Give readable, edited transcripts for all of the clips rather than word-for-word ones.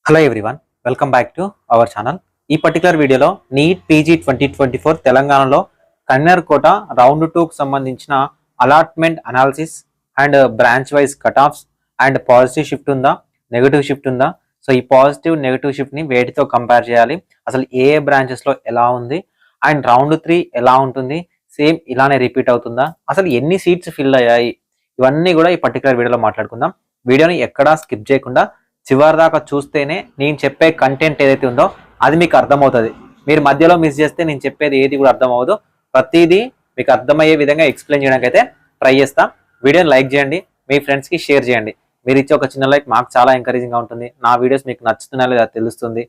Hello everyone, welcome back to our channel. ఈ particular వీడియోలో NEET PG 2024 తెలంగాణలో convener quota round 2కు సంబంధించిన allotment analysis and branch wise cut offs and positive shift ఉందా, negative shift ఉందా, so ఈ positive negative షిఫ్ట్ని వేటితో compare చేయాలి, అసలు ఏ బ్రాంచెస్లో ఎలా ఉంది అండ్ రౌండ్ 3 ఎలా ఉంటుంది, సేమ్ ఇలానే రిపీట్ అవుతుందా, అసలు ఎన్ని సీట్స్ ఫిల్ అయ్యాయి, ఇవన్నీ కూడా ఈ పర్టికులర్ వీడియోలో మాట్లాడుకుందాం. వీడియోని ఎక్కడా స్కిప్ చేయకుండా చివరి దాకా చూస్తేనే నేను చెప్పే కంటెంట్ ఏదైతే ఉందో అది మీకు అర్థమవుతుంది. మీరు మధ్యలో మిస్ చేస్తే నేను చెప్పేది ఏది కూడా అర్థం అవ్వదు. ప్రతిదీ మీకు అర్థమయ్యే విధంగా ఎక్స్ప్లెయిన్ చేయడానికి అయితే ట్రై చేస్తా. వీడియోని లైక్ చేయండి, మీ ఫ్రెండ్స్కి షేర్ చేయండి. మీరు ఇచ్చే ఒక చిన్న లైక్ మాకు చాలా ఎంకరేజింగ్గా ఉంటుంది. నా వీడియోస్ మీకు నచ్చుతున్నా లేదా తెలుస్తుంది.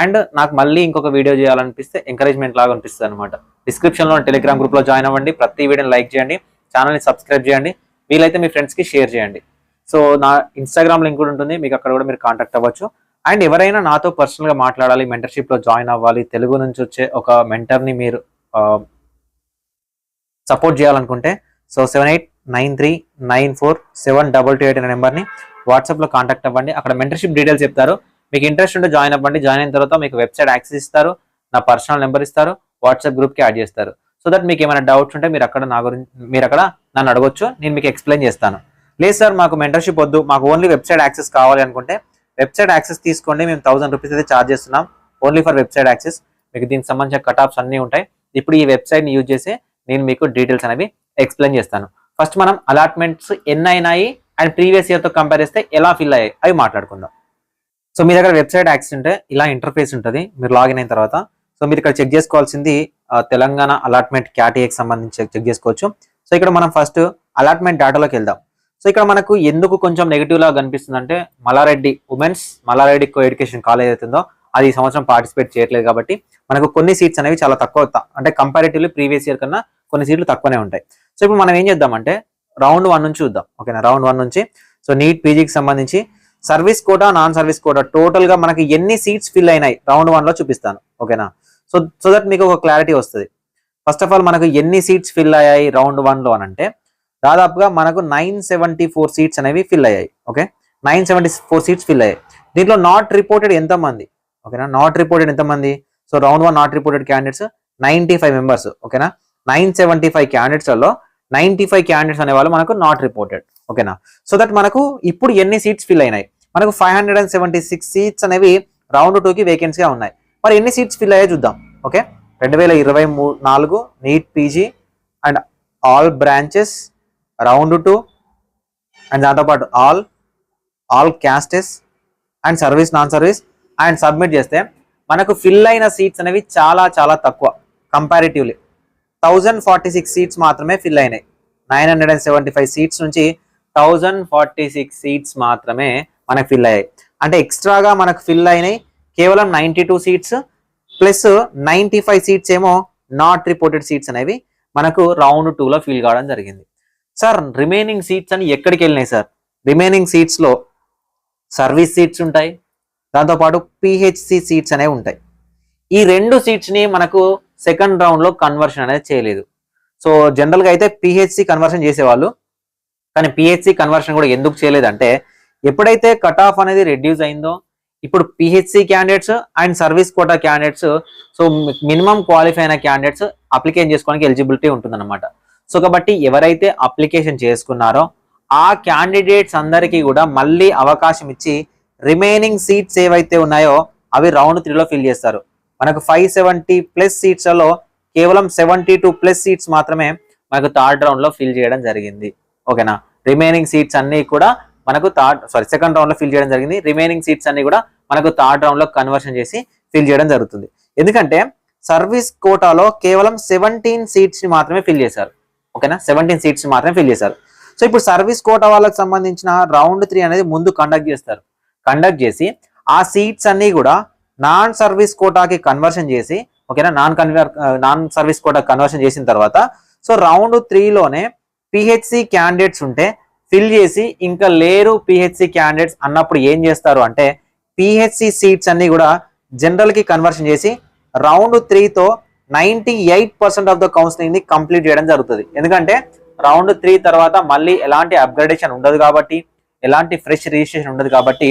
అండ్ నాకు మళ్ళీ ఇంకొక వీడియో చేయాలనిపిస్తే ఎంకరేజ్మెంట్ లాగా అనిపిస్తుంది అనమాట. డిస్క్రిప్షన్లో టెలిగ్రామ్ గ్రూప్లో జాయిన్ అవ్వండి. ప్రతి వీడియోని లైక్ చేయండి, ఛానల్ని సబ్స్క్రైబ్ చేయండి, వీలైతే మీ ఫ్రెండ్స్కి షేర్ చేయండి. సో నా ఇన్స్టాగ్రామ్ లింక్ కూడా ఉంటుంది, మీకు అక్కడ కూడా మీరు కాంటాక్ట్ అవ్వచ్చు. అండ్ ఎవరైనా నాతో పర్సనల్గా మాట్లాడాలి, మెంటర్షిప్లో జాయిన్ అవ్వాలి, తెలుగు నుంచి వచ్చే ఒక మెంటర్ని మీరు సపోర్ట్ చేయాలనుకుంటే సో 7893947228 అనే నెంబర్ని వాట్సాప్లో కాంటాక్ట్ అవ్వండి. అక్కడ మెంటర్షిప్ డీటెయిల్స్ చెప్తారు. మీకు ఇంట్రెస్ట్ ఉంటే జాయిన్ అవ్వండి. జాయిన్ అయిన తర్వాత మీకు వెబ్సైట్ యాక్సెస్ ఇస్తారు, నా పర్సనల్ నెంబర్ ఇస్తారు, వాట్సాప్ గ్రూప్కి యాడ్ చేస్తారు. సో దట్ మీకు ఏమైనా డౌట్స్ ఉంటే మీరు అక్కడ నన్ను అడగొచ్చు, నేను మీకు ఎక్స్ప్లెయిన్ చేస్తాను. లేదు సార్ మాకు మెంటర్షిప్ వద్దు, మాకు ఓన్లీ వెబ్సైట్ యాక్సెస్ కావాలి అనుకుంటే వెబ్సైట్ యాక్సెస్ తీసుకోండి. మేము 1000 రూపీస్ అయితే ఛార్జ్ చేస్తున్నాం ఓన్లీ ఫర్ వెబ్సైట్ యాక్సెస్. మీకు దీనికి సంబంధించిన కట్ ఆఫ్స్ అన్నీ ఉంటాయి. ఇప్పుడు ఈ వెబ్సైట్ని యూజ్ చేసి నేను మీకు డీటెయిల్స్ అనేవి ఎక్స్ప్లెయిన్ చేస్తాను. ఫస్ట్ మనం అలాట్మెంట్స్ ఎన్ని అయినాయి అండ్ ప్రీవియస్ ఇయర్తో కంపేర్ చేస్తే ఎలా ఫిల్ అయ్యాయి అవి మాట్లాడుకుందాం. సో మీ దగ్గర వెబ్సైట్ యాక్సెస్ ఉంటే ఇలా ఇంటర్ఫేస్ ఉంటుంది. మీరు లాగిన్ అయిన తర్వాత సో మీరు ఇక్కడ చెక్ చేసుకోవాల్సింది తెలంగాణ అలాట్మెంట్ కేటగిరీకి సంబంధించి చెక్ చేసుకోవచ్చు. సో ఇక్కడ మనం ఫస్ట్ అలాట్మెంట్ డేటాలోకి వెళ్దాం. సో ఇక్కడ మనకు ఎందుకు కొంచెం నెగిటివ్ లా కనిపిస్తుంది అంటే Malla Reddy Malla Reddy co education college అవుతుందో అది ఈ సంవత్సరం పార్టిసిపేట్ చేయట్లేదు కాబట్టి మనకు కొన్ని సీట్స్ అనేవి చాలా తక్కువ, అంటే కంపారిటివ్లీ ప్రీవియస్ ఇయర్ కన్నా కొన్ని సీట్లు తక్కువనే ఉంటాయి. సో ఇప్పుడు మనం ఏం చేద్దామంటే రౌండ్ 1 నుంచి చూద్దాం. ఓకేనా, రౌండ్ 1 నుంచి సో నీట్ పీజీకి సంబంధించి service quota, non service quota total గా మనకి ఎన్ని సీట్స్ ఫిల్ అయినాయి రౌండ్ 1 లో చూపిస్తాను. ఓకేనా, సో దట్ మీకు ఒక క్లారిటీ వస్తుంది. ఫస్ట్ ఆఫ్ ఆల్ మనకు ఎన్ని సీట్స్ ఫిల్ అయ్యాయి రౌండ్ 1 లో అని అంటే దాదాపుగా మనకు 974 సీట్స్ అనేవి ఫిల్ అయ్యాయి. ఓకే, 974 సీట్స్ ఫిల్ అయ్యాయి. దీంట్లో నాట్ రిపోర్టెడ్ ఎంతమంది? ఓకేనా, నాట్ రిపోర్టెడ్ ఎంతమంది? So round 1 not reported candidates 95 members. ఓకేనా, 975 క్యాండిడేట్స్లో 95 క్యాండిడేట్స్ అనే వాళ్ళు మనకు నాట్ రిపోర్టెడ్. ఓకేనా, సో దట్ మనకు ఇప్పుడు ఎన్ని సీట్స్ ఫిల్ అయినాయి? మనకు 576 సీట్స్ అనేవి రౌండ్ 2కి వేకెన్సీగా ఉన్నాయి. మరి ఎన్ని సీట్స్ ఫిల్ అయ్యాయో చూద్దాం. Okay, 2024 NEET PG and all branches round 2 and దాంతోపాటు all castes and service, non service and submit చేస్తే మనకు ఫిల్ అయిన సీట్స్ అనేవి చాలా చాలా తక్కువ. కంపారిటివ్లీ 1046 సీట్స్ మాత్రమే ఫిల్ అయినాయి. 975 సీట్స్ నుంచి 1046 సీట్స్ మాత్రమే మనకు ఫిల్ అయ్యాయి. అంటే ఎక్స్ట్రాగా మనకు ఫిల్ అయినాయి కేవలం 92 సీట్స్ ప్లస్ 95 సీట్స్ ఏమో నాట్ రిపోర్టెడ్ సీట్స్ అనేవి మనకు రౌండ్ 2లో ఫిల్ కావడం జరిగింది. సార్ రిమైనింగ్ సీట్స్ అని ఎక్కడికి వెళ్ళినాయి సార్? రిమైనింగ్ సీట్స్లో సర్వీస్ సీట్స్ ఉంటాయి, దాంతోపాటు పిహెచ్సి సీట్స్ అనేవి ఉంటాయి. ఈ 2 సీట్స్ని మనకు సెకండ్ రౌండ్లో కన్వర్షన్ అనేది చేయలేదు. సో జనరల్గా అయితే పిహెచ్సి కన్వర్షన్ చేసేవాళ్ళు, కానీ పిహెచ్సి కన్వర్షన్ కూడా ఎందుకు చేయలేదంటే ఎప్పుడైతే కట్ ఆఫ్ అనేది రెడ్యూస్ అయిందో ఇప్పుడు PHC candidates and service quota candidates so minimum qualify అయిన క్యాండిడేట్స్ అప్లికేషన్ చేసుకోవడానికి ఎలిజిబిలిటీ ఉంటుందన్నమాట. సో కాబట్టి ఎవరైతే అప్లికేషన్ చేసుకున్నారో ఆ క్యాండిడేట్స్ అందరికీ కూడా మళ్ళీ అవకాశం ఇచ్చి రిమైనింగ్ సీట్స్ ఏవైతే ఉన్నాయో అవి రౌండ్ 3లో ఫిల్ చేస్తారు. మనకు 570+ సీట్స్లలో కేవలం 72+ సీట్స్ మాత్రమే మనకు థర్డ్ రౌండ్లో ఫిల్ చేయడం జరిగింది. ఓకేనా, రిమైనింగ్ సీట్స్ అన్నీ కూడా మనకు సెకండ్ రౌండ్లో ఫిల్ చేయడం జరిగింది. రిమైనింగ్ సీట్స్ అన్ని కూడా మనకు థర్డ్ రౌండ్లో కన్వర్షన్ చేసి ఫిల్ చేయడం జరుగుతుంది. ఎందుకంటే సర్వీస్ కోటాలో కేవలం 17 సీట్స్ మాత్రమే ఫిల్ చేశారు. ఓకేనా, 17 సీట్స్ మాత్రమే ఫిల్ చేశారు. సో ఇప్పుడు సర్వీస్ కోటా వాళ్ళకి సంబంధించిన రౌండ్ 3 అనేది ముందు కండక్ట్ చేస్తారు. కండక్ట్ చేసి ఆ సీట్స్ అన్ని కూడా నాన్ సర్వీస్ కోటాకి కన్వర్షన్ చేసి, ఓకేనా, నాన్ సర్వీస్ కోటా కన్వర్షన్ చేసిన తర్వాత సో రౌండ్ 3లోనే పిహెచ్సి క్యాండిడేట్స్ ఉంటే ఫిల్ చేసి ఇంకా లేరు పిహెచ్సి క్యాండిడేట్స్ అన్నప్పుడు ఏం చేస్తారు అంటే పిహెచ్సి సీట్స్ అన్ని కూడా జనరల్కి కన్వర్షన్ చేసి రౌండ్ 3తో 98% ఆఫ్ ద కౌన్సిలింగ్ ని కంప్లీట్ చేయడం జరుగుతుంది. ఎందుకంటే రౌండ్ 3 తర్వాత మళ్ళీ ఎలాంటి అప్గ్రేడేషన్ ఉండదు కాబట్టి, ఎలాంటి ఫ్రెష్ రిజిస్ట్రేషన్ ఉండదు కాబట్టి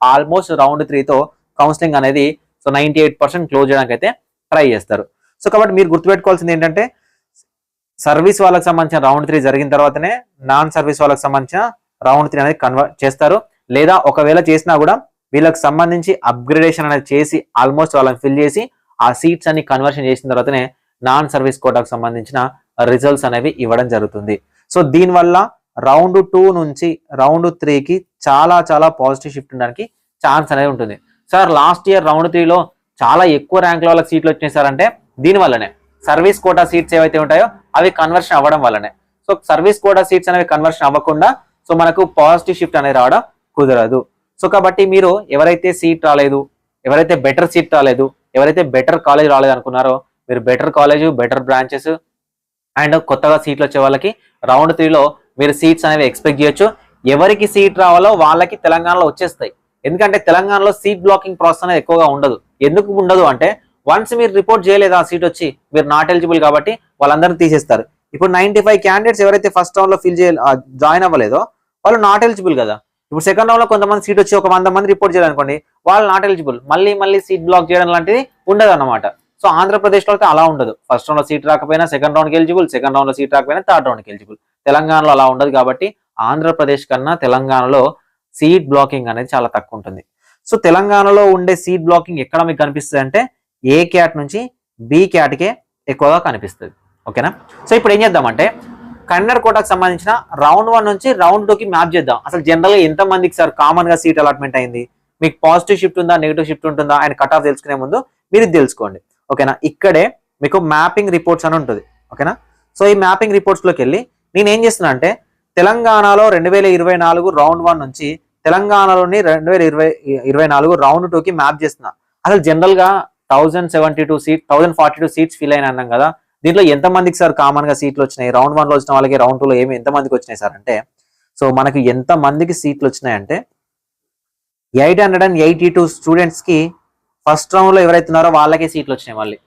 ఆల్మోస్ట్ రౌండ్ 3తో కౌన్సిలింగ్ అనేది సో 98% క్లోజ్ చేయడానికి అయితే ట్రై చేస్తారు. సో కాబట్టి మీరు గుర్తుపెట్టుకోవాల్సింది ఏంటంటే సర్వీస్ వాళ్ళకి సంబంధించిన రౌండ్ 3 జరిగిన తర్వాతనే నాన్ సర్వీస్ వాళ్ళకి సంబంధించిన రౌండ్ 3 అనేది కన్వర్ట్ చేస్తారు. లేదా ఒకవేళ చేసినా కూడా వీళ్ళకి సంబంధించి అప్గ్రేడేషన్ అనేది చేసి ఆల్మోస్ట్ వాళ్ళని ఫిల్ చేసి ఆ సీట్స్ అన్ని కన్వర్షన్ చేసిన తర్వాతనే నాన్ సర్వీస్ కోటాకు సంబంధించిన రిజల్ట్స్ అనేవి ఇవ్వడం జరుగుతుంది. సో దీనివల్ల రౌండ్ 2 నుంచి రౌండ్ 3కి చాలా చాలా పాజిటివ్ షిఫ్ట్ ఉండడానికి ఛాన్స్ అనేది ఉంటుంది. సార్ లాస్ట్ ఇయర్ రౌండ్ 3లో చాలా ఎక్కువ ర్యాంక్ వాళ్ళకి సీట్లు వచ్చినాయి సార్ అంటే దీనివల్లనే సర్వీస్ కోటా సీట్స్ ఏవైతే ఉంటాయో అవి కన్వర్షన్ అవ్వడం వల్లనే. సో సర్వీస్ కోటా సీట్స్ అనేవి కన్వర్షన్ అవ్వకుండా సో మనకు పాజిటివ్ షిఫ్ట్ అనేది రావడం కుదరదు. సో కాబట్టి మీరు ఎవరైతే సీట్ రాలేదు, ఎవరైతే బెటర్ సీట్ రాలేదు, ఎవరైతే బెటర్ కాలేజ్ రాలేదు అనుకున్నారో మీరు better college, better branches and కొత్తగా సీట్లు వచ్చే వాళ్ళకి రౌండ్ 3లో మీరు సీట్స్ అనేవి ఎక్స్పెక్ట్ చేయొచ్చు. ఎవరికి సీట్ రావాలో వాళ్ళకి తెలంగాణలో వచ్చేస్తాయి. ఎందుకంటే తెలంగాణలో సీట్ బ్లాకింగ్ ప్రాసెస్ అనేది ఎక్కువగా ఉండదు. ఎందుకు ఉండదు అంటే వన్స్ మీరు రిపోర్ట్ చేయలేదు ఆ సీట్ వచ్చి మీరు నాట్ ఎలిజిబుల్ కాబట్టి వాళ్ళందరినీ తీసేస్తారు. ఇప్పుడు 95 క్యాండిడేట్స్ ఎవరైతే ఫస్ట్ రౌండ్ లో జాయిన్ అవ్వలేదో వాళ్ళు నాట్ ఎలిజిబుల్ కదా. ఇప్పుడు సెకండ్ రౌండ్ లో కొంతమంది సీట్ వచ్చి ఒక 100 మంది రిపోర్ట్ చేయాలనుకోండి, వాళ్ళు నాట్ ఎలిజిబుల్, మళ్ళీ సీట్ బ్లాక్ చేయడం లాంటిది ఉండదు అన్నమాట. సో ఆంధ్రప్రదేశ్ లో అయితే అలా ఉండదు. ఫస్ట్ రౌండ్ లో సీట్ రాకపోయినా సెకండ్ రౌండ్కి ఎలిజిబుల్, సెకండ్ రౌండ్ లో సీట్ రాకపోయినా థర్డ్ రౌండ్కి ఎలిజిబుల్. తెలంగాణలో అలా ఉండదు కాబట్టి ఆంధ్రప్రదేశ్ కన్నా తెలంగాణలో సీట్ బ్లాకింగ్ అనేది చాలా తక్కువ ఉంటుంది. సో తెలంగాణలో ఉండే సీట్ బ్లాకింగ్ ఎక్కడ మీకు కనిపిస్తుంది అంటే ఏ క్యాట్ నుంచి బి క్యాట్కే ఎక్కువగా కనిపిస్తుంది. ఓకేనా. సో ఇప్పుడు ఏం చేద్దామంటే కన్నడ కోటాకు సంబంధించిన రౌండ్ 1 నుంచి రౌండ్ 2కి మ్యాప్ చేద్దాం. అసలు జనరల్ గా ఎంత మందికి సార్ కామన్ గా సీట్ అలాట్మెంట్ అయింది, మీకు పాజిటివ్ షిఫ్ట్ ఉందా నెగిటివ్ షిఫ్ట్ ఉంటుందా అండ్ కట్ ఆఫ్ తెలుసుకునే ముందు మీరు ఇది తెలుసుకోండి. ఓకేనా. ఇక్కడే మీకు మ్యాపింగ్ రిపోర్ట్స్ అని ఉంటుంది. ఓకేనా. సో ఈ మ్యాపింగ్ రిపోర్ట్స్ లోకి వెళ్ళి నేను ఏం చేస్తున్నా అంటే తెలంగాణలో 2024 రౌండ్ 1 నుంచి తెలంగాణలోని 2024 రౌండ్ 2కి మ్యాప్ చేస్తున్నా. అసలు జనరల్ గా 1042 సీట్స్ ఫిల్ అయినా అన్నాం కదా. దీంట్లో ఎంత మందికి సార్ కామన్ గా సీట్లు వచ్చినాయి, రౌండ్ 1లో వచ్చిన వాళ్ళకి రౌండ్ 2లో ఎంత మందికి వచ్చినాయి సార్ అంటే సో మనకి ఎంత మందికి సీట్లు వచ్చినాయంటే 882 స్టూడెంట్స్ కి ఫస్ట్ రౌండ్ లో ఎవరైతే ఉన్నారో వాళ్ళకే సీట్లు వచ్చినాయి మళ్ళీ.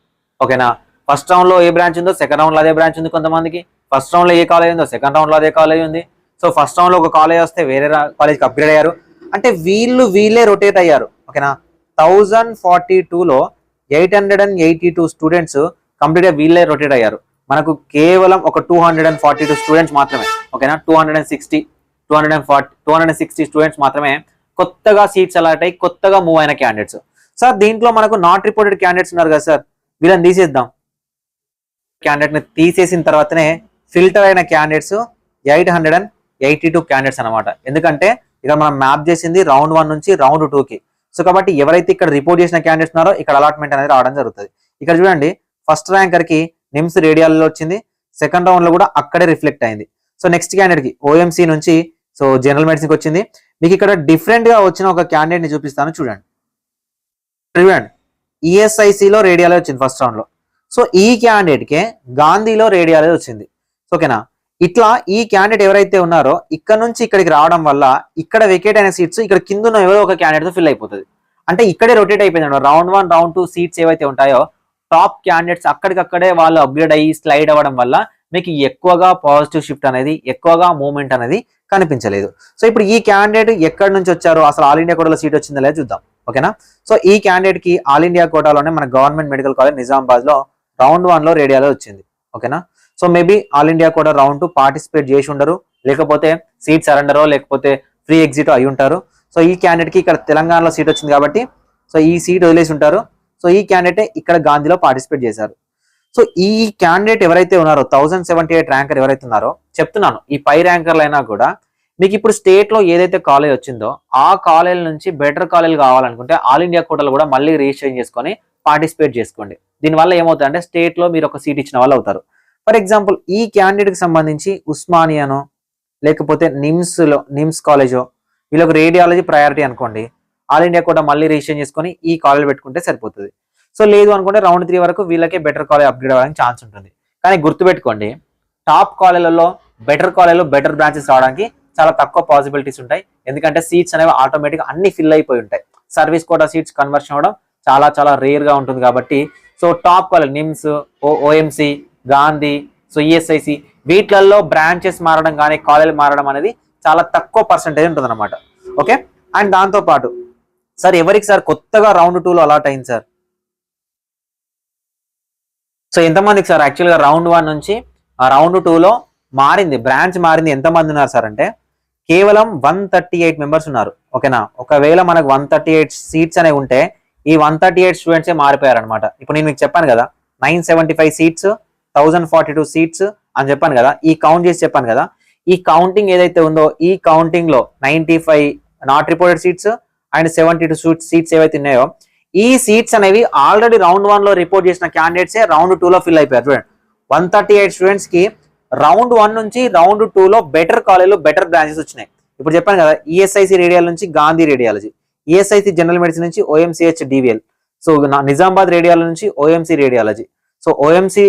ఓకేనా. ఫస్ట్ రౌండ్ లో ఏ బ్రాంచ్ ఉందో సెకండ్ రౌండ్ లో అదే బ్రాంచ్ ఉంది కొంతమందికి. ఫస్ట్ రౌండ్ లో ఏ కాలేజ్ ఉందో సెకండ్ రౌండ్ లో అదే కాలేజ్ ఉంది. సో ఫస్ట్ రౌండ్ లో ఒక కాలేజ్ వస్తే వేరే కాలేజ్కి అప్గ్రేడ్ అయ్యారు. అంటే వీళ్ళే రొటేట్ అయ్యారు. ఓకేనా. 1042లో 882 స్టూడెంట్స్ కంప్లీట్ గా వీళ్ళే రొటేట్ అయ్యారు. మనకు కేవలం ఒక 242 స్టూడెంట్స్ మాత్రమే. ఓకేనా. 260 స్టూడెంట్స్ మాత్రమే కొత్తగా సీట్స్ అలాట్ అయ్యి కొత్తగా మూవ్ అయిన క్యాండిడేట్స్. సార్ దీంట్లో మనకు నాట్ రిపోర్టెడ్ క్యాండిడేట్స్ ఉన్నారు కదా సార్, వీళ్ళని తీసేద్దాం. క్యాండిడేట్ ని తీసేసిన తర్వాతనే ఫిల్టర్ అయిన క్యాండిడేట్స్ 882 క్యాండిడేట్స్ అనమాట. ఎందుకంటే ఇక్కడ మనం మ్యాప్ చేసింది రౌండ్ 1 నుంచి రౌండ్ 2కి. సో కాబట్టి ఎవరైతే ఇక్కడ రిపోర్ట్ చేసిన క్యాండిడేట్స్ ఉన్నారో ఇక్కడ అలాట్మెంట్ అనేది రావడం జరుగుతుంది. ఇక్కడ చూడండి ఫస్ట్ ర్యాంకర్ కి నిమ్స్ రేడియాల్లో వచ్చింది, సెకండ్ రౌండ్ లో కూడా అక్కడే రిఫ్లెక్ట్ అయింది. సో నెక్స్ట్ క్యాండిడేట్ కి ఓఎంసీ నుంచి సో జనరల్ మెడిసిన్ కి వచ్చింది. మీకు ఇక్కడ డిఫరెంట్ గా వచ్చిన ఒక క్యాండిడేట్ ని చూపిస్తాను చూడండి. ఈఎస్ఐసిలో రేడియాలో వచ్చింది ఫస్ట్ రౌండ్ లో. సో ఈ క్యాండిడేట్ కే గాంధీలో రేడియాలో వచ్చింది. ఓకేనా. ఇట్లా ఈ క్యాండిడేట్ ఎవరైతే ఉన్నారో ఇక్కడ నుంచి ఇక్కడికి రావడం వల్ల ఇక్కడ వెకేట్ అయిన సీట్స్ ఇక్కడ కింద ఉన్న ఎవరో ఒక క్యాండిడేట్ తో ఫిల్ అయిపోతుంది. అంటే ఇక్కడే రొటేట్ అయిపోయింది. రౌండ్ 1 రౌండ్ 2 సీట్స్ ఏవైతే ఉంటాయో టాప్ క్యాండిడేట్స్ అక్కడికక్కడే వాళ్ళు అప్గ్రేడ్ అయ్యి స్లైడ్ అవ్వడం వల్ల మీకు ఎక్కువగా పాజిటివ్ షిఫ్ట్ అనేది ఎక్కువగా మూవ్మెంట్ అనేది కనిపించలేదు. సో ఇప్పుడు ఈ క్యాండిడేట్ ఎక్కడి నుంచి వచ్చారో అసలు ఆల్ ఇండియా కోటాలో సీట్ వచ్చిందా లేదా చూద్దాం. ఓకేనా. సో ఈ క్యాండిడేట్ కి ఆల్ ఇండియా కోటాలోనే మన గవర్నమెంట్ మెడికల్ కాలేజ్ నిజామాబాద్ లో రౌండ్ 1లో రేడియాలో వచ్చింది. ఓకేనా. So maybe all India quota round 2 participate చేసి ఉండరు, లేకపోతే సీట్ సరెండరో లేకపోతే ఫ్రీ ఎగ్జిట్ అయి ఉంటారు. సో ఈ క్యాండిడేట్ కి ఇక్కడ తెలంగాణలో సీట్ వచ్చింది కాబట్టి సో ఈ సీట్ వదిలేసి ఉంటారు. సో ఈ క్యాండిడేట్ ఇక్కడ గాంధీలో పార్టిసిపేట్ చేశారు. సో ఈ క్యాండిడేట్ ఎవరైతే ఉన్నారో 1078 ర్యాంకర్ ఎవరైతే ఉన్నారో చెప్తున్నాను, ఈ పై ర్యాంకర్లు అయినా కూడా మీకు ఇప్పుడు స్టేట్ లో ఏదైతే కాలేజ్ వచ్చిందో ఆ కాలేజ్ నుంచి బెటర్ కాలేజ్ కావాలనుకుంటే ఆల్ ఇండియా కోటాలో కూడా మళ్ళీ రిజిస్ట్రేషన్ చేసుకొని పార్టిసిపేట్ చేసుకోండి. దీనివల్ల ఏమవుతుందంటే స్టేట్ లో మీరు ఒక సీట్ ఇచ్చిన వాళ్ళు అవుతారు. ఫర్ ఎగ్జాంపుల్ ఈ క్యాండిడేట్ కి సంబంధించి ఉస్మానియానో లేకపోతే నిమ్స్ కాలేజో వీళ్ళకి రేడియాలజీ ప్రయారిటీ అనుకోండి, ఆల్ ఇండియా కోటా మళ్ళీ రిజిస్ట్రేషన్ చేసుకొని ఈ కాలేజ్ పెట్టుకుంటే సరిపోతుంది. సో లేదు అనుకుంటే రౌండ్ 3 వరకు వీళ్ళకే బెటర్ కాలేజ్ అప్గ్రేడ్ అవ్వడానికి ఛాన్స్ ఉంటుంది. కానీ గుర్తుపెట్టుకోండి టాప్ కాలేజ్లలో బెటర్ కాలేజ్లో బెటర్ బ్రాంచెస్ రావడానికి చాలా తక్కువ పాసిబిలిటీస్ ఉంటాయి. ఎందుకంటే సీట్స్ అనేవి ఆటోమేటిక్ అన్ని ఫిల్ అయిపోయి ఉంటాయి. సర్వీస్ కోటా సీట్స్ కన్వర్షన్ అవ్వడం చాలా చాలా రేర్ గా ఉంటుంది కాబట్టి so top college NIMS, OMC, Gandhi, so ESIC వీటిలలో బ్రాంచెస్ మారడం కానీ కాలేజ్ మారడం అనేది చాలా తక్కువ పర్సెంటేజ్ ఉంటుంది అనమాట. ఓకే. అండ్ దాంతో పాటు సార్ ఎవరికి సార్ కొత్తగా రౌండ్ 2లో అలాట్ అయింది సార్? సో ఎంతమందికి సార్ యాక్చువల్గా రౌండ్ 1 నుంచి ఆ రౌండ్ 2లో మారింది, బ్రాంచ్ మారింది, ఎంతమంది ఉన్నారు సార్ అంటే కేవలం 138 మెంబర్స్ ఉన్నారు. ఓకేనా, ఒకవేళ మనకు 138 సీట్స్ అనేవి ఉంటే ఈ 138 స్టూడెంట్సే మారిపోయారు అనమాట. ఇప్పుడు నేను మీకు చెప్పాను కదా 975 సీట్స్ 1042 సీట్స్ అని చెప్పాను కదా, ఈ కౌంట్ చేసి చెప్పాను కదా. ఈ కౌంటింగ్ ఏదైతే ఉందో ఈ కౌంటింగ్ లో 95 not reported seats and 72 seats ఏవైతే ఉన్నాయో ఈ సీట్స్ అనేవి ఆల్రెడీ రౌండ్ 1 లో రిపోర్ట్ చేసిన క్యాండిడేట్సే రౌండ్ 2లో ఫిల్ అయిపోయారు. చూడండి 138 స్టూడెంట్స్ కి రౌండ్ 1 నుంచి రౌండ్ 2లో బెటర్ కాలేజ్లో బెటర్ బ్రాంచెస్ వచ్చినాయి. ఇప్పుడు చెప్పాను కదా, ఈఎస్ఐసి రేడియాల నుంచి Gandhi radiology, ESIC general medicine నుంచి ఓఎంసీహెచ్ డివిఎల్, సో నిజామాబాద్ రేడియాల నుంచి OMC radiology, so OMC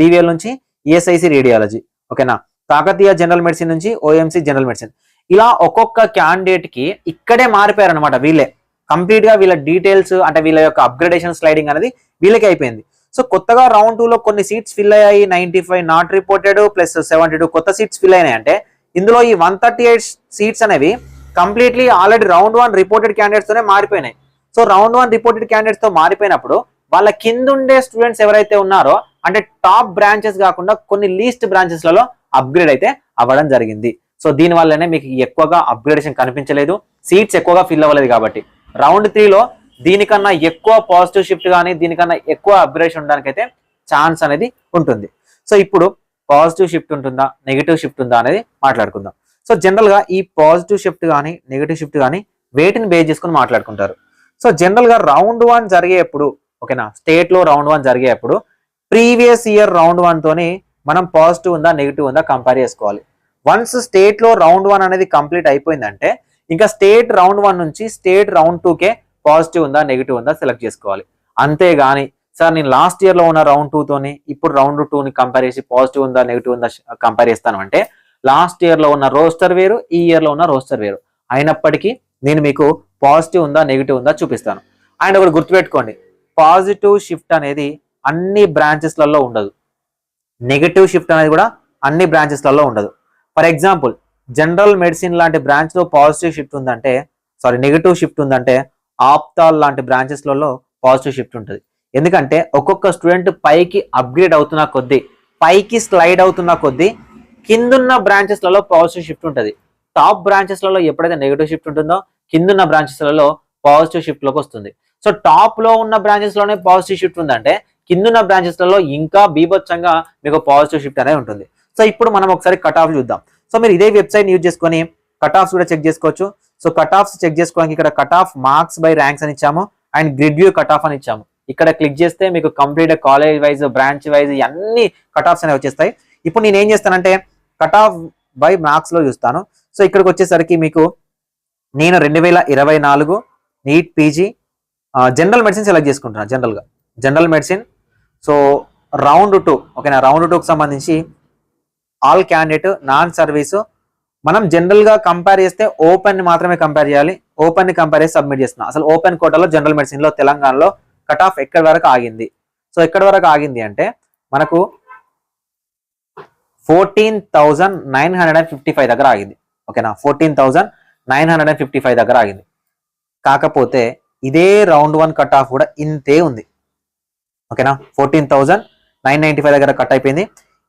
DVL నుంచి ఈఎస్ఐసి రేడియాలజీ. ఓకేనా, కాకతీయ జనరల్ మెడిసిన్ నుంచి ఓఎంసీ జనరల్ మెడిసిన్. ఇలా ఒక్కొక్క క్యాండిడేట్ కి ఇక్కడే మారిపోయారు అనమాట. వీళ్ళే కంప్లీట్ గా వీళ్ళ డీటెయిల్స్ అంటే వీళ్ళ యొక్క అప్గ్రేడేషన్ స్లైడింగ్ అనేది వీళ్ళకి అయిపోయింది. సో కొత్తగా రౌండ్ 2లో కొన్ని సీట్స్ ఫిల్ అయ్యాయి, 95 నాట్ రిపోర్టెడ్ ప్లస్ 72 కొత్త సీట్స్ ఫిల్ అయినాయి. అంటే ఇందులో ఈ 138 సీట్స్ అనేవి completely already round 1 reported candidates తోనే మారిపోయినాయి. సో రౌండ్ 1 రిపోర్టెడ్ క్యాండిడేట్స్ తో మారిపోయినప్పుడు వాళ్ళ కిందుండే స్టూడెంట్స్ ఎవరైతే ఉన్నారో అంటే టాప్ బ్రాంచెస్ కాకుండా కొన్ని లీస్ట్ బ్రాంచెస్లలో అప్గ్రేడ్ అయితే అవ్వడం జరిగింది. సో దీని వల్లనే మీకు ఎక్కువగా అప్గ్రేడేషన్ కనిపించలేదు, సీట్స్ ఎక్కువగా ఫిల్ అవ్వలేదు. కాబట్టి రౌండ్ 3లో దీనికన్నా ఎక్కువ పాజిటివ్ షిఫ్ట్ కానీ దీనికన్నా ఎక్కువ అప్గ్రేడేషన్ ఉండడానికి అయితే ఛాన్స్ అనేది ఉంటుంది. సో ఇప్పుడు పాజిటివ్ షిఫ్ట్ ఉంటుందా నెగిటివ్ షిఫ్ట్ ఉందా అనేది మాట్లాడుకుందాం. సో జనరల్ గా ఈ పాజిటివ్ షిఫ్ట్ కానీ నెగిటివ్ షిఫ్ట్ కానీ వేటిని బేస్ చేసుకుని మాట్లాడుకుంటారు. సో జనరల్ గా రౌండ్ 1 జరిగేప్పుడు, ఓకేనా, స్టేట్ లో రౌండ్ 1 జరిగేప్పుడు ప్రీవియస్ ఇయర్ రౌండ్ 1 తోని మనం పాజిటివ్ ఉందా నెగిటివ్ ఉందా కంపేర్ చేసుకోవాలి. వన్స్ స్టేట్ లో రౌండ్ 1 అనేది కంప్లీట్ అయిపోయిందంటే ఇంకా స్టేట్ రౌండ్ 1 నుంచి స్టేట్ రౌండ్ 2కే పాజిటివ్ ఉందా నెగిటివ్ ఉందా సెలెక్ట్ చేసుకోవాలి. అంతేగాని సార్ నేను లాస్ట్ ఇయర్ లో ఉన్న రౌండ్ 2 తోని ఇప్పుడు రౌండ్ 2ని కంపేర్ చేసి పాజిటివ్ ఉందా నెగిటివ్ ఉందా కంపేర్ చేస్తాను అంటే లాస్ట్ ఇయర్ లో ఉన్న రోస్టర్ వేరు, ఈ ఇయర్ లో ఉన్న రోస్టర్ వేరు అయినప్పటికీ నేను మీకు పాజిటివ్ ఉందా నెగిటివ్ ఉందా చూపిస్తాను. అండ్ ఒకటి గుర్తుపెట్టుకోండి, పాజిటివ్ షిఫ్ట్ అనేది అన్ని బ్రాంచెస్లలో ఉండదు, నెగిటివ్ షిఫ్ట్ అనేది కూడా అన్ని బ్రాంచెస్లలో ఉండదు. ఫర్ ఎగ్జాంపుల్ జనరల్ మెడిసిన్ లాంటి బ్రాంచ్ లో పాజిటివ్ షిఫ్ట్ ఉందంటే నెగిటివ్ షిఫ్ట్ ఉందంటే ఆప్తాల్ లాంటి బ్రాంచెస్లలో పాజిటివ్ షిఫ్ట్ ఉంటుంది. ఎందుకంటే ఒక్కొక్క స్టూడెంట్ పైకి అప్గ్రేడ్ అవుతున్న కొద్దీ, పైకి స్లైడ్ అవుతున్న కొద్దీ కిందున్న బ్రాంచెస్లలో పాజిటివ్ షిఫ్ట్ ఉంటుంది. టాప్ బ్రాంచెస్లలో ఎప్పుడైతే నెగిటివ్ షిఫ్ట్ ఉంటుందో కిందున్న బ్రాంచెస్లలో పాజిటివ్ షిఫ్ట్ లోకి వస్తుంది. సో టాప్ లో ఉన్న బ్రాంచెస్ లోనే పాజిటివ్ షిఫ్ట్ ఉందంటే కిందున్న బ్రాంచెస్లలో ఇంకా బీభత్సంగా మీకు పాజిటివ్ షిఫ్ట్ అనేది ఉంటుంది. సో ఇప్పుడు మనం ఒకసారి కట్ ఆఫ్ చూద్దాం. సో మీరు ఇదే వెబ్సైట్ యూజ్ చేసుకొని కట్ ఆఫ్స్ కూడా చెక్ చేసుకోవచ్చు. సో కట్ ఆఫ్స్ చెక్ చేసుకోవడానికి ఇక్కడ cut off marks by ranks అని ఇచ్చాము and grid view cut off అని ఇచ్చాము. ఇక్కడ క్లిక్ చేస్తే మీకు complete college wise branch wise అన్ని కట్ ఆఫ్స్ అనేవి వచ్చేస్తాయి. ఇప్పుడు నేను ఏం చేస్తానంటే కట్ ఆఫ్ బై మార్క్స్ లో చూస్తాను. సో ఇక్కడికి వచ్చేసరికి మీకు నేను 2024 NEET PG general medicine select చేసుకుంటున్నాను. జనరల్ మెడిసిన్ సో రౌండ్ 2, ఓకేనా, రౌండ్ 2కి సంబంధించి ఆల్ క్యాండిడేట్ నాన్ సర్వీసు మనం జనరల్ గా కంపేర్ చేస్తే ఓపెన్ ని మాత్రమే కంపేర్ చేయాలి. ఓపెన్ ని కంపేర్ చేసి సబ్మిట్ చేస్తున్నాం. అసలు ఓపెన్ కోటాలో జనరల్ మెడిసిన్ లో తెలంగాణలో కట్ ఆఫ్ ఎక్కడి వరకు ఆగింది? సో ఎక్కడి వరకు ఆగింది అంటే మనకు 14,955 దగ్గర ఆగింది. ఓకేనా, 14,955 దగ్గర ఆగింది. కాకపోతే ఇదే రౌండ్ 1 కట్ ఆఫ్ కూడా ఇంతే ఉంది. ఓకేనా, 14,995 దగ్గర కట్ అయిపోయింది.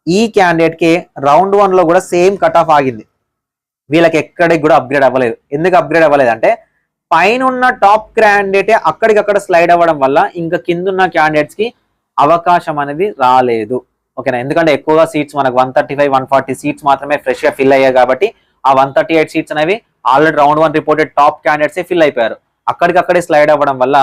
ఈ క్యాండిడేట్ కి రౌండ్ 1 లో కూడా సేమ్ కట్ ఆఫ్ ఆగింది. వీళ్ళకి ఎక్కడికి కూడా అప్గ్రేడ్ అవ్వలేదు. ఎందుకు అప్గ్రేడ్ అవ్వలేదు అంటే పైన ఉన్న టాప్ క్యాండిడేటే అక్కడికక్కడ స్లైడ్ అవ్వడం వల్ల ఇంకా కిందున్న క్యాండిడేట్స్ కి అవకాశం అనేది రాలేదు. ఓకేనా, ఎందుకంటే ఎక్కువగా సీట్స్ మనకు 135 140 సీట్స్ మాత్రమే ఫ్రెష్ గా ఫిల్ అయ్యాయి. కాబట్టి ఆ 138 సీట్స్ అనేవి already round 1 reported top candidates fill అయిపోయారు. అక్కడికక్కడే స్లైడ్ అవ్వడం వల్ల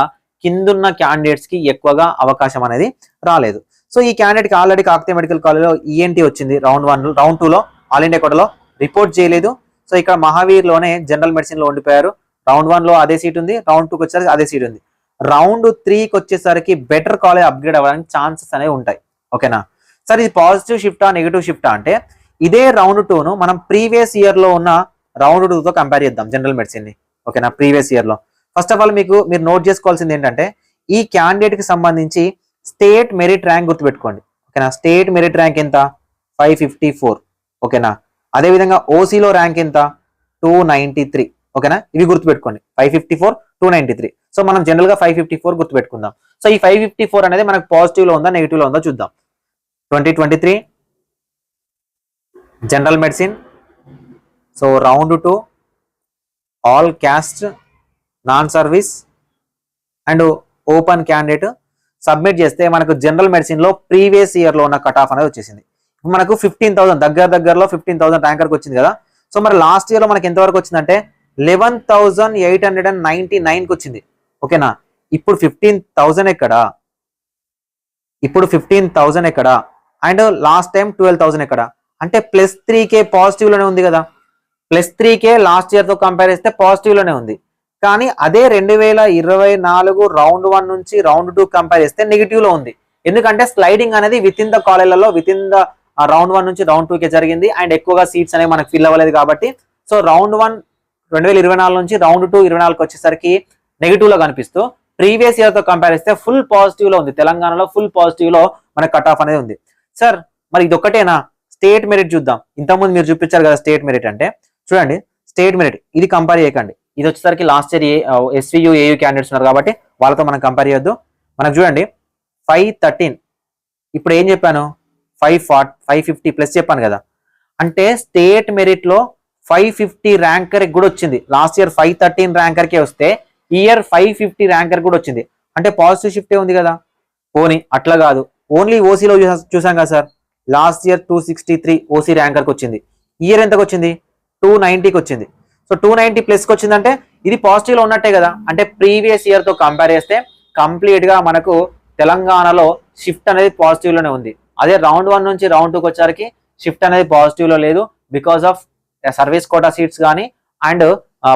కిందున్న క్యాండిడేట్స్ కి ఎక్కువగా అవకాశం అనేది రాలేదు. సో ఈ క్యాండిడేట్ కి ఆల్రెడీ కాకతీయ మెడికల్ కాలేజ్లో ఈఎన్టీ వచ్చింది. రౌండ్ 2లో ఆల్ ఇండియా కోటాలో రిపోర్ట్ చేయలేదు. సో ఇక్కడ మహావీర్ లోనే జనరల్ మెడిసిన్ లో ఉండిపోయారు. రౌండ్ 1 లో అదే సీట్ ఉంది, రౌండ్ 2కి వచ్చేసరికి అదే సీట్ ఉంది. రౌండ్ 3కి వచ్చేసరికి బెటర్ కాలేజ్ అప్గ్రేడ్ అవ్వడానికి ఛాన్సెస్ అనేవి ఉంటాయి. ఓకేనా సార్, ఇది పాజిటివ్ షిఫ్టా నెగిటివ్ షిఫ్టా అంటే ఇదే రౌండ్ 2ను మనం ప్రీవియస్ ఇయర్ లో ఉన్న రౌండ్ 2తో కంపేర్ చేద్దాం జనరల్ మెడిసిన్ ని. ఓకేనా, ప్రీవియస్ ఇయర్ లో ఫస్ట్ ఆఫ్ ఆల్ మీరు నోట్ చేసుకోవాల్సింది ఏంటంటే ఈ క్యాండిడేట్ కి సంబంధించి స్టేట్ మెరిట్ ర్యాంక్ గుర్తుపెట్టుకోండి. ఓకేనా, స్టేట్ మెరిట్ ర్యాంక్ ఎంత? 554. ఓకేనా, అదేవిధంగా ఓసీలో ర్యాంక్ ఎంత? 293. ఓకేనా, ఇవి గుర్తుపెట్టుకోండి 554 293. సో మనం జనరల్ గా 554 గుర్తుపెట్టుకుందాం. సో ఈ 554 అనేది మనకు పాజిటివ్ లో ఉందా నెగిటివ్ లో ఉందో చూద్దాం. 2023 general medicine, so round 2 all caste non service and open candidate submit చేస్తే మనకు జనరల్ మెడిసిన్ లో ప్రీవియస్ ఇయర్ లో ఉన్న కట్ ఆఫ్ అనేది వచ్చేసింది. మనకు 15,000 దగ్గరలో 15,000 ర్యాంకర్కి వచ్చింది కదా. సో మరి లాస్ట్ ఇయర్ లో మనకి ఎంతవరకు వచ్చిందంటే 11,899కి వచ్చింది. ఓకేనా, ఇప్పుడు 15,000 ఎక్కడ, అండ్ లాస్ట్ టైం 12,000 ఎక్కడ అంటే +3K పాజిటివ్ లోనే ఉంది కదా. +3K లాస్ట్ ఇయర్ తో కంపేర్ చేస్తే పాజిటివ్ లోనే ఉంది. కానీ అదే 2024 రౌండ్ 1 నుంచి రౌండ్ 2 కంపేర్ చేస్తే నెగిటివ్ లో ఉంది. ఎందుకంటే స్లైడింగ్ అనేది విత్ ఇన్ ద కాలేజ్లలో విత్ ఇన్ ద రౌండ్ 1 నుంచి రౌండ్ 2 కే జరిగింది అండ్ ఎక్కువగా సీట్స్ అనేవి మనకు ఫిల్ అవ్వలేదు కాబట్టి సో రౌండ్ 1 2024 నుంచి రౌండ్ 2 24కి వచ్చేసరికి నెగిటివ్ లో కనిపిస్తూ ప్రీవియస్ ఇయర్ తో కంపేర్ చేస్తే ఫుల్ పాజిటివ్ లో ఉంది. తెలంగాణలో ఫుల్ పాజిటివ్ లో మనకు కట్ ఆఫ్ అనేది ఉంది. సార్ మరి ఇది ఒక్కటేనా? స్టేట్ మెరిట్ చూద్దాం. ఇంతకుముందు మీరు చూపించారు కదా స్టేట్ మెరిట్ అంటే, చూడండి స్టేట్ మెరిట్ ఇది కంపేర్ చేయకండి. ఇది వచ్చేసరికి last year SVU AU candidates ఉన్నారు కాబట్టి వాళ్ళతో మనం కంపేర్ చేయొద్దు. మనకు చూడండి 513, ఇప్పుడు ఏం చెప్పాను 550 ప్లస్ చెప్పాను కదా. అంటే స్టేట్ మెరిట్ లో 550 ర్యాంకర్ కూడా వచ్చింది. లాస్ట్ ఇయర్ 513 ర్యాంకర్ కే వస్తే ఈ ఇయర్ 550 ర్యాంకర్ కూడా వచ్చింది. అంటే పాజిటివ్ షిఫ్టే ఉంది కదా. పోనీ అట్లా కాదు, ఓన్లీ ఓసీలో చూసాం కదా సార్. లాస్ట్ ఇయర్ 263 ఓసీ ర్యాంకర్కి వచ్చింది. ఈ ఇయర్ ఎంతకు వచ్చింది 290కి వచ్చింది. సో 290 ప్లస్కి వచ్చిందంటే ఇది పాజిటివ్ లో ఉన్నట్టే కదా. అంటే ప్రీవియస్ ఇయర్ తో కంపేర్ చేస్తే కంప్లీట్ గా మనకు తెలంగాణలో షిఫ్ట్ అనేది పాజిటివ్ లోనే ఉంది. అదే రౌండ్ 1 నుంచి రౌండ్ 2కి వచ్చరికి షిఫ్ట్ అనేది పాజిటివ్ లో లేదు. Because of service quota seats కానీ అండ్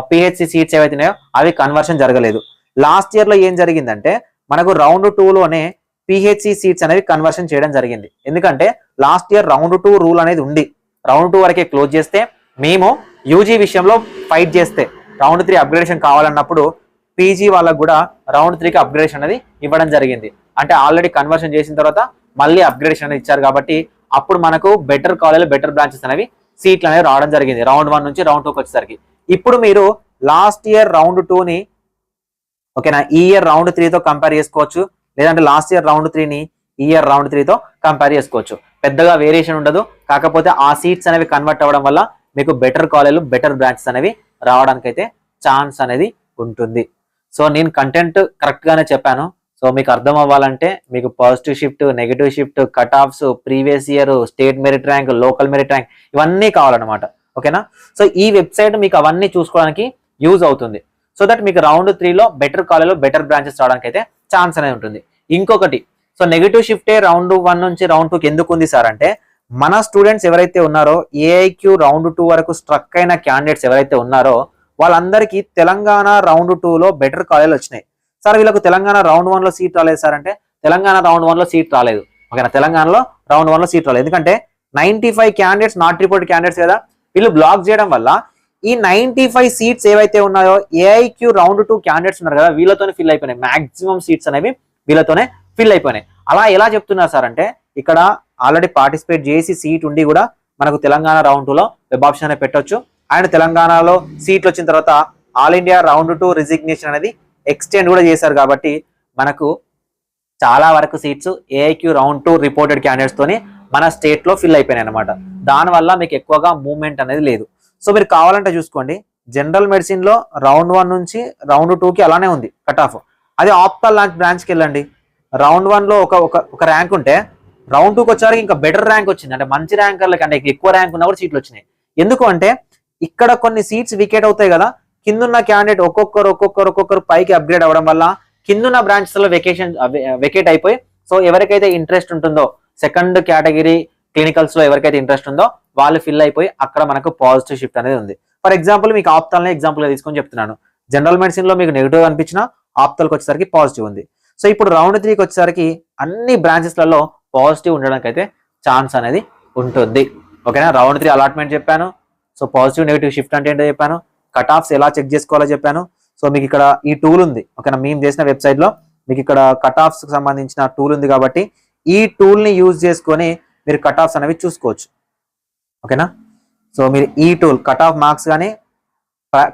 పిహెచ్సి సీట్స్ ఏవైతే ఉన్నాయో అవి కన్వర్షన్ జరగలేదు. లాస్ట్ ఇయర్ లో ఏం జరిగిందంటే మనకు రౌండ్ 2లోనే పిహెచ్సి సీట్స్ అనేవి కన్వర్షన్ చేయడం జరిగింది. ఎందుకంటే లాస్ట్ ఇయర్ రౌండ్ 2 రూల్ అనేది ఉంది. రౌండ్ 2 వరకే క్లోజ్ చేస్తే మేము యూజీ విషయంలో ఫైట్ చేస్తే రౌండ్ 3 అప్గ్రేడేషన్ కావాలన్నప్పుడు పీజీ వాళ్ళకు కూడా రౌండ్ 3కి అప్గ్రేడేషన్ అనేది ఇవ్వడం జరిగింది. అంటే ఆల్రెడీ కన్వర్షన్ చేసిన తర్వాత మళ్ళీ అప్గ్రేడేషన్ అనేది ఇచ్చారు కాబట్టి అప్పుడు మనకు బెటర్ కాలేజ్ బెటర్ బ్రాంచెస్ అనేవి సీట్లు అనేవి రావడం జరిగింది రౌండ్ 1 నుంచి రౌండ్ 2కి వచ్చేసరికి. ఇప్పుడు మీరు లాస్ట్ ఇయర్ రౌండ్ 2ని ఓకేనా ఈ ఇయర్ రౌండ్ 3తో కంపేర్ చేసుకోవచ్చు, లేదంటే లాస్ట్ ఇయర్ రౌండ్ 3ని ఈ ఇయర్ రౌండ్ 3తో కంపేర్ చేసుకోవచ్చు. పెద్దగా వేరియేషన్ ఉండదు. కాకపోతే ఆ సీట్స్ అనేవి కన్వర్ట్ అవ్వడం వల్ల మీకు బెటర్ కాలేజ్లు బెటర్ బ్రాంచెస్ అనేవి రావడానికి అయితే ఛాన్స్ అనేది ఉంటుంది. సో నేను కంటెంట్ కరెక్ట్ గానే చెప్పాను. సో మీకు అర్థం అవ్వాలంటే మీకు positive shift, negative shift, cut offs, previous year, state merit rank, local merit rank ఇవన్నీ కావాలన్నమాట. ఓకేనా. సో ఈ వెబ్సైట్ మీకు అవన్నీ చూసుకోవడానికి యూజ్ అవుతుంది. సో దట్ మీకు రౌండ్ 3లో బెటర్ కాలేజ్లో బెటర్ బ్రాంచెస్ రావడానికి అయితే ఛాన్స్ అనేది ఉంటుంది. ఇంకొకటి, సో నెగిటివ్ షిఫ్టే రౌండ్ 1 నుంచి రౌండ్ 2కి ఎందుకు ఉంది సార్ అంటే మన స్టూడెంట్స్ ఎవరైతే ఉన్నారో ఏఐక్యూ రౌండ్ 2 వరకు స్ట్రక్ అయిన క్యాండిడేట్స్ ఎవరైతే ఉన్నారో వాళ్ళందరికీ తెలంగాణ రౌండ్ 2లో బెటర్ కాలేజ్లు వచ్చినాయి. సార్ వీళ్ళకు తెలంగాణ రౌండ్ 1లో సీట్ రాలేదు సార్ అంటే తెలంగాణ రౌండ్ 1లో సీట్ రాలేదు. ఓకేనా, తెలంగాణలో రౌండ్ 1లో సీట్ రాలేదు. ఎందుకంటే 95 క్యాండిడేట్స్ నాట్ రిపోర్ట్ క్యాండిడేట్స్ కదా. వీళ్ళు బ్లాక్ చేయడం వల్ల ఈ 95 సీట్స్ ఏవైతే ఉన్నాయో ఏఐక్యూ రౌండ్ 2 క్యాండిడేట్స్ ఉన్నారు కదా వీళ్ళతోనే ఫిల్ అయిపోయినాయి. మాక్సిమం సీట్స్ అనేవి వీళ్ళతోనే ఫిల్ అయిపోయినాయి. అలా ఎలా చెప్తున్నారు సార్ అంటే ఇక్కడ ఆల్రెడీ పార్టిసిపేట్ చేసి సీట్ ఉండి కూడా మనకు తెలంగాణ రౌండ్ 2లో వెబ్ ఆప్షన్ అనేది పెట్టొచ్చు. అండ్ తెలంగాణలో సీట్లు వచ్చిన తర్వాత ఆల్ ఇండియా రౌండ్ 2 రిజిగ్నేషన్ అనేది ఎక్స్టెండ్ కూడా చేశారు కాబట్టి మనకు చాలా వరకు seats AIQ round 2 reported candidates తోని మన స్టేట్ లో ఫిల్ అయిపోయినాయి అనమాట. దానివల్ల మీకు ఎక్కువగా మూవ్మెంట్ అనేది లేదు. సో మీరు కావాలంటే చూసుకోండి, జనరల్ మెడిసిన్ లో రౌండ్ 1 నుంచి రౌండ్ 2కి అలానే ఉంది కట్ ఆఫ్. అదే ఆప్థాల్ బ్రాంచ్కి వెళ్ళండి, రౌండ్ 1లో ఒక ర్యాంక్ ఉంటే రౌండ్ 2కి వచ్చేసరికి ఇంకా బెటర్ ర్యాంక్ వచ్చింది. అంటే మంచి ర్యాంకర్లకి అంటే ఎక్కువ ర్యాంక్ ఉన్నా కూడా సీట్లు వచ్చినాయి. ఎందుకు అంటే ఇక్కడ కొన్ని సీట్స్ వికెట్ అవుతాయి కదా, కిందున్న క్యాండిడేట్ ఒక్కొక్కరు పైకి అప్గ్రేడ్ అవ్వడం వల్ల కిందున్న బ్రాంచెస్ లో వెకేట్ అయిపోయి సో ఎవరికైతే ఇంట్రెస్ట్ ఉంటుందో సెకండ్ కేటగిరీ క్లినికల్స్ లో ఎవరికైతే ఇంట్రెస్ట్ ఉందో వాళ్ళు ఫిల్ అయిపోయి అక్కడ మనకు పాజిటివ్ షిఫ్ట్ అనేది ఉంది. ఫర్ ఎగ్జాంపుల్ మీకు ఆప్థాల్ని ఎగ్జాంపుల్ గా తీసుకొని చెప్తున్నాను. జనరల్ మెడిసిన్ లో మీకు నెగిటివ్ అనిపించినా ఆప్థాల్కి వచ్చేసరికి పాజిటివ్ ఉంది. సో ఇప్పుడు రౌండ్ 3కి వచ్చేసరికి అన్ని బ్రాంచెస్లలో పాజిటివ్ ఉండడానికి అయితే ఛాన్స్ అనేది ఉంటుంది. ఓకేనా, రౌండ్ 3 అలాట్మెంట్ చెప్పాను. సో పాజిటివ్ నెగిటివ్ షిఫ్ట్ అంటే ఏంటో చెప్పాను, కట్ ఆఫ్స్ ఎలా చెక్ చేసుకోవాలో చెప్పాను. సో మీకు ఇక్కడ ఈ టూల్ ఉంది. ఓకేనా, మేము చేసిన వెబ్సైట్ లో మీకు ఇక్కడ కట్ ఆఫ్స్ కి సంబంధించిన టూల్ ఉంది కాబట్టి ఈ టూల్ ని యూజ్ చేసుకొని మీరు కట్ ఆఫ్స్ అనేవి చూసుకోవచ్చు. ఓకేనా, సో మీరు ఈ టూల్ కట్ ఆఫ్ మార్క్స్ కానీ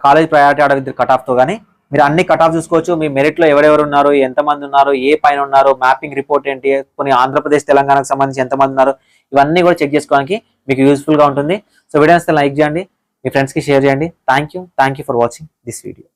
college priority order with cut ఆఫ్తో కానీ మీరు అన్ని కట్ ఆఫ్ చూసుకోవచ్చు. మీ మెరిట్లో ఎవరెవరు ఉన్నారు, ఎంతమంది ఉన్నారు, ఏ పైన ఉన్నారు, మ్యాపింగ్ రిపోర్ట్ ఏంటి, కొన్ని ఆంధ్రప్రదేశ్ తెలంగాణకు సంబంధించి ఎంతమంది ఉన్నారు, ఇవన్నీ కూడా చెక్ చేసుకోవడానికి మీకు యూస్ఫుల్గా ఉంటుంది. సో వీడియోస్ లైక్ చేయండి, మీ ఫ్రెండ్స్కి షేర్ చేయండి. Thank you for watching this video.